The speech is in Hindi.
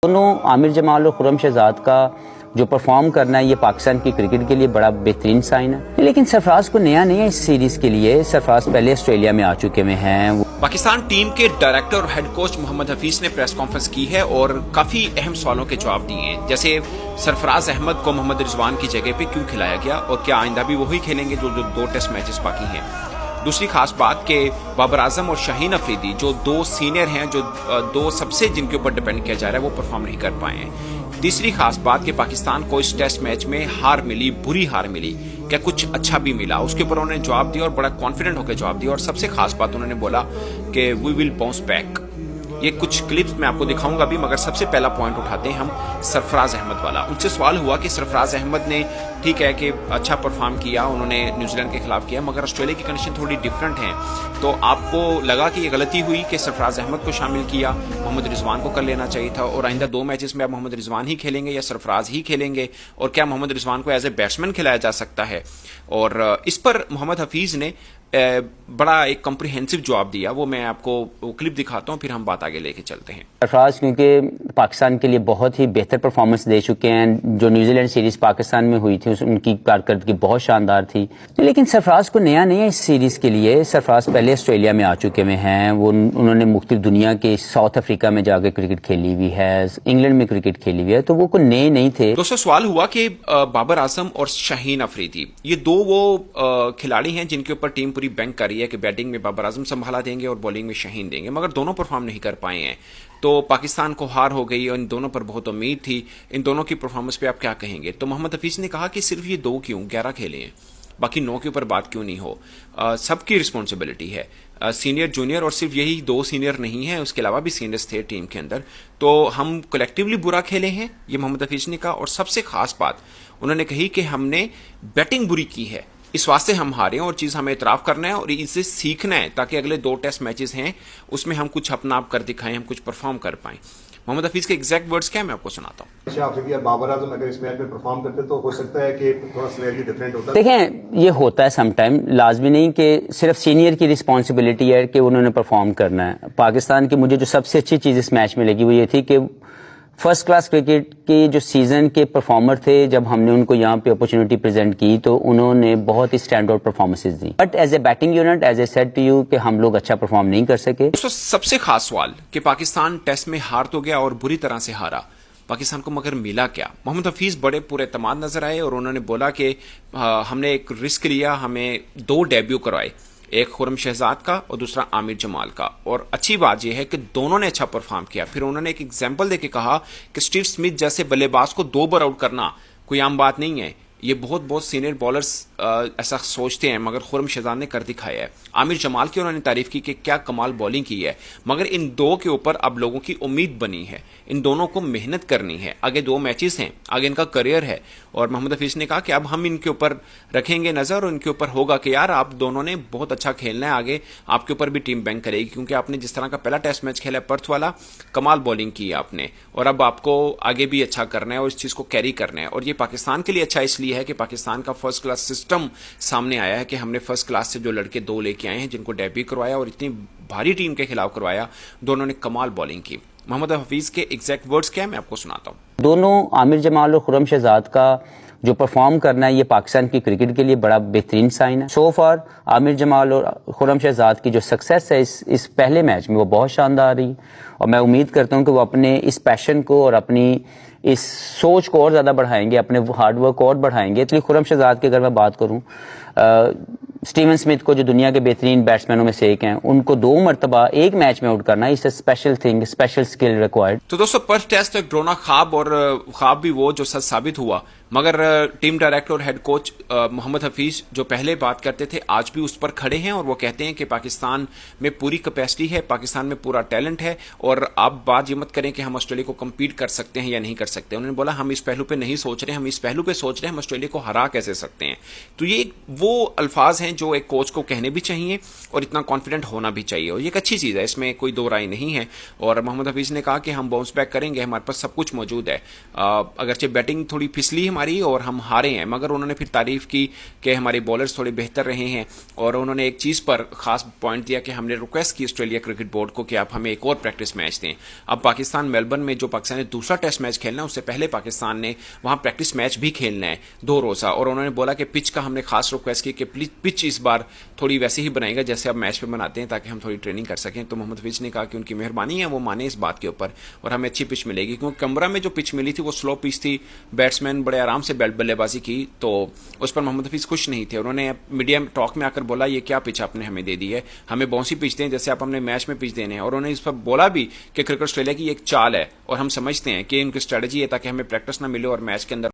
दोनों आमिर जमाल और खुर्रम शहजाद का जो परफॉर्म करना है ये पाकिस्तान की क्रिकेट के लिए बड़ा बेहतरीन साइन है। लेकिन सरफराज को नया नहीं है इस सीरीज के लिए। सरफराज पहले ऑस्ट्रेलिया में आ चुके हुए हैं। पाकिस्तान टीम के डायरेक्टर और हेड कोच मोहम्मद हफीज ने प्रेस कॉन्फ्रेंस की है और काफी अहम सवालों के जवाब दिए हैं, जैसे सरफराज अहमद को मोहम्मद रिजवान की जगह पे क्यों खिलाया गया और क्या आइंदा भी वही खेलेंगे जो 2 टेस्ट मैचेस बाकी हैं। दूसरी खास बात कि बाबर आजम और शाहीन अफरीदी जो 2 सीनियर हैं, जो 2 सबसे जिनके ऊपर डिपेंड किया जा रहा है, वो परफॉर्म नहीं कर पाए हैं। तीसरी खास बात कि पाकिस्तान को इस टेस्ट मैच में हार मिली, बुरी हार मिली, क्या कुछ अच्छा भी मिला, उसके ऊपर उन्होंने जवाब दिया और बड़ा कॉन्फिडेंट होकर जवाब दिया। और सबसे खास बात उन्होंने बोला कि वी विल बाउंस बैक। ये कुछ क्लिप्स मैं आपको दिखाऊंगा भी, मगर सबसे पहला पॉइंट उठाते हैं हम सरफराज अहमद वाला। उनसे सवाल हुआ कि सरफराज अहमद ने ठीक है कि अच्छा परफॉर्म किया, उन्होंने न्यूजीलैंड के खिलाफ किया, मगर ऑस्ट्रेलिया की कंडीशन थोड़ी डिफरेंट है, तो आपको लगा कि ये गलती हुई कि सरफराज अहमद को शामिल किया, मोहम्मद रिजवान को कर लेना चाहिए था, और आइंदा 2 मैचेस में अब मोहम्मद रिजवान ही खेलेंगे या सरफराज ही खेलेंगे, और क्या मोहम्मद रिजवान को एज ए बैट्समैन खिलाया जा सकता है। और इस पर मोहम्मद हफीज ने बड़ा एक कॉम्प्रिहेंसिव जवाब दिया। वो मैं आपको वो क्लिप दिखाता हूँ, फिर हम बात आगे लेके चलते हैं। सरफराज क्योंकि पाकिस्तान के लिए बहुत ही बेहतर परफॉर्मेंस दे चुके हैं। जो न्यूजीलैंड सीरीज पाकिस्तान में हुई थी उनकी कारकर्दगी बहुत शानदार थी। लेकिन सरफराज को नया नहीं है इस सीरीज के लिए। सरफराज पहले ऑस्ट्रेलिया में आ चुके हुए हैं। उन्होंने मुख्तलिफ दुनिया के साउथ अफ्रीका में जाकर क्रिकेट खेली हुई है, इंग्लैंड में क्रिकेट खेली हुई है, तो वो कोई नए नहीं थे। दोस्तों, सवाल हुआ कि बाबर आजम और शाहीन अफरीदी ये 2 वो खिलाड़ी हैं जिनके ऊपर टीम पूरी बैंक कर रही है कि बैटिंग में बाबर आजम संभाला देंगे और बॉलिंग में शाहीन देंगे, मगर दोनों परफॉर्म नहीं कर पाए हैं, तो पाकिस्तान को हार हो गई। और इन दोनों पर बहुत उम्मीद थी। इन दोनों की परफॉर्मेंस पे आप क्या कहेंगे? तो मोहम्मद हफीज ने कहा कि सिर्फ ये 2 क्यों, 11 खेले हैं, बाकी 9 के ऊपर बात क्यों नहीं हो। सबकी रिस्पॉन्सिबिलिटी है, सीनियर जूनियर, और सिर्फ यही 2 सीनियर नहीं है, उसके अलावा भी सीनियर्स थे टीम के अंदर, तो हम कलेक्टिवली बुरा खेले हैं, ये मोहम्मद हफीज ने कहा। और सबसे खास बात उन्होंने कही कि हमने बैटिंग बुरी की है, इस वास्ते हम हारे हैं, और चीज हमें इतराफ करना है और इससे सीखना है ताकि अगले 2 टेस्ट मैचेस हैं उसमें हम कुछ अपना आप कर दिखाएं, हम कुछ परफॉर्म कर पाएं। मोहम्मद हफीज के एग्जैक्ट वर्ड्स क्या है, मैं आपको सुनाता हूं। बाबर आजम अगर इस मैच में परफॉर्म करते तो हो सकता है कि थोड़ा सिनेरियो डिफरेंट होता। देखें, ये होता है समटाइम, लाजमी नहीं कि सिर्फ सीनियर की रिस्पॉन्सिबिलिटी है कि उन्होंने परफॉर्म करना है। पाकिस्तान की मुझे जो सबसे अच्छी चीज इस मैच में लगी वो ये थी कि फर्स्ट क्लास क्रिकेट के जो सीजन के परफॉर्मर थे, जब हमने उनको यहाँ पे अपॉर्चुनिटी प्रेजेंट की तो उन्होंने बहुत ही स्टैंड आउट परफॉर्मेंसेस दी। But as a batting unit, as I said to you, कि हम लोग अच्छा परफॉर्म नहीं कर सके। तो सबसे खास सवाल कि पाकिस्तान टेस्ट में हार तो गया और बुरी तरह से हारा, पाकिस्तान को मगर मिला क्या? मोहम्मद हफीज बड़े पूरे एतमाद नजर आए और उन्होंने बोला कि हमने एक रिस्क लिया, हमें 2 डेब्यू करवाए, एक खुर्रम शहजाद का और दूसरा आमिर जमाल का, और अच्छी बात यह है कि दोनों ने अच्छा परफॉर्म किया। फिर उन्होंने एक एग्जांपल देके कहा कि स्टीव स्मिथ जैसे बल्लेबाज को 2 बार आउट करना कोई आम बात नहीं है। ये बहुत सीनियर बॉलर्स ऐसा सोचते हैं, मगर खुर्रम शहजाद ने कर दिखाया है। आमिर जमाल की उन्होंने तारीफ की कि क्या कमाल बॉलिंग की है, मगर इन 2 के ऊपर अब लोगों की उम्मीद बनी है, इन दोनों को मेहनत करनी है, आगे 2 मैचेस हैं, आगे इनका करियर है। और मोहम्मद हफीज ने कहा कि अब हम इनके ऊपर रखेंगे नजर और इनके ऊपर होगा कि यार आप दोनों ने बहुत अच्छा खेलना है, आगे आपके ऊपर भी टीम बैंक करेगी, क्योंकि आपने जिस तरह का पहला टेस्ट मैच खेला पर्थ वाला, कमाल बॉलिंग की है आपने, और अब आपको आगे भी अच्छा करना है और इस चीज को कैरी करना है। और ये पाकिस्तान के लिए अच्छा इसलिए है कि पाकिस्तान का फर्स्ट क्लास सिस्टम सामने आया है कि हमने फर्स्ट क्लास से जो लड़के 2 लेके आए हैं, जिनको डेब्यू करवाया और इतनी भारी टीम के खिलाफ करवाया, दोनों ने कमाल बॉलिंग की। मोहम्मद हफीज के एग्जैक्ट वर्ड्स क्या है, मैं आपको सुनाता हूं। दोनों आमिर जमाल और खुर्रम शहजाद का जो परफॉर्म करना है ये पाकिस्तान की क्रिकेट के लिए बड़ा बेहतरीन साइन है। सो फार आमिर जमाल और खुर्रम शहजाद की जो सक्सेस है इस पहले मैच में, वो बहुत शानदार रही, और मैं उम्मीद करता हूं कि वो अपने इस पैशन को और अपनी इस सोच को और ज्यादा बढ़ाएंगे, अपने हार्डवर्क को और बढ़ाएंगे। इसलिए खुर्रम शहजाद की अगर मैं बात करूं, स्टीवन स्मिथ को जो दुनिया के बेहतरीन बैट्समैनों में से एक हैं, उनको 2 मरतबा एक मैच में आउट करना इस special thing, special skill required. तो दोस्तों, पर्थ टेस्ट एक ड्रोना ख्वाब, और ख्वाब भी वो जो सच साबित हुआ, मगर टीम डायरेक्टर और हेड कोच मोहम्मद हफीज जो पहले बात करते थे आज भी उस पर खड़े हैं, और वो कहते हैं कि पाकिस्तान में पूरी कैपेसिटी है, पाकिस्तान में पूरा टैलेंट है, और आप बात ये मत करें कि हम ऑस्ट्रेलिया को कम्पीट कर सकते हैं या नहीं कर सकते। उन्होंने बोला हम इस पहलू पे नहीं सोच रहे, हम इस पहलू पे सोच रहे हैं हम ऑस्ट्रेलिया को हरा कैसे सकते हैं। तो ये वो वो अल्फाज हैं जो एक कोच को कहने भी चाहिए और इतना कॉन्फिडेंट होना भी चाहिए, और ये एक अच्छी चीज़ है, इसमें कोई दो राय नहीं है। और मोहम्मद हफीज़ ने कहा कि हम बाउंस बैक करेंगे, हमारे पास सब कुछ मौजूद है। अगरचे बैटिंग थोड़ी फिसली हमारी और हम हारे हैं, मगर उन्होंने फिर तारीफ की कि हमारे बॉलर्स थोड़े बेहतर रहे हैं। और उन्होंने एक चीज़ पर खास पॉइंट दिया कि हमने रिक्वेस्ट की ऑस्ट्रेलिया क्रिकेट बोर्ड को कि आप हमें एक और प्रैक्टिस मैच दें। अब पाकिस्तान मेलबर्न में जो पाकिस्तान ने दूसरा टेस्ट मैच खेलना है, उससे पहले पाकिस्तान ने वहां प्रैक्टिस मैच भी खेलना है 2 रोज़ा। और उन्होंने बोला कि पिच का हमने खास रिक्वेस्ट की कि पिच इस बार थोड़ी वैसे ही बनाएगा जैसे अब मैच पे बनाते हैं, ताकि हम थोड़ी ट्रेनिंग कर सकें। तो मोहम्मद हफीज ने कहा कि उनकी मेहरबानी है, वो माने इस बात के ऊपर और हमें अच्छी पिच मिलेगी, क्योंकि कमरा में जो पिच मिली थी वो स्लो पिच थी, बैट्समैन बड़े आराम से बल्लेबाजी की, तो उस पर मोहम्मद हफीज खुश नहीं थे। उन्होंने मीडिया टॉक में आकर बोला ये क्या पिच आपने हमें दे दी है, हमें बाउंसी पिच दें जैसे आप हमने मैच में पिच देने हैं। और उन्होंने इस पर बोला भी कि क्रिकेट ऑस्ट्रेलिया की एक चाल है और हम समझते हैं कि उनकी स्ट्रेटजी है ताकि हमें प्रैक्टिस ना मिले और मैच के अंदर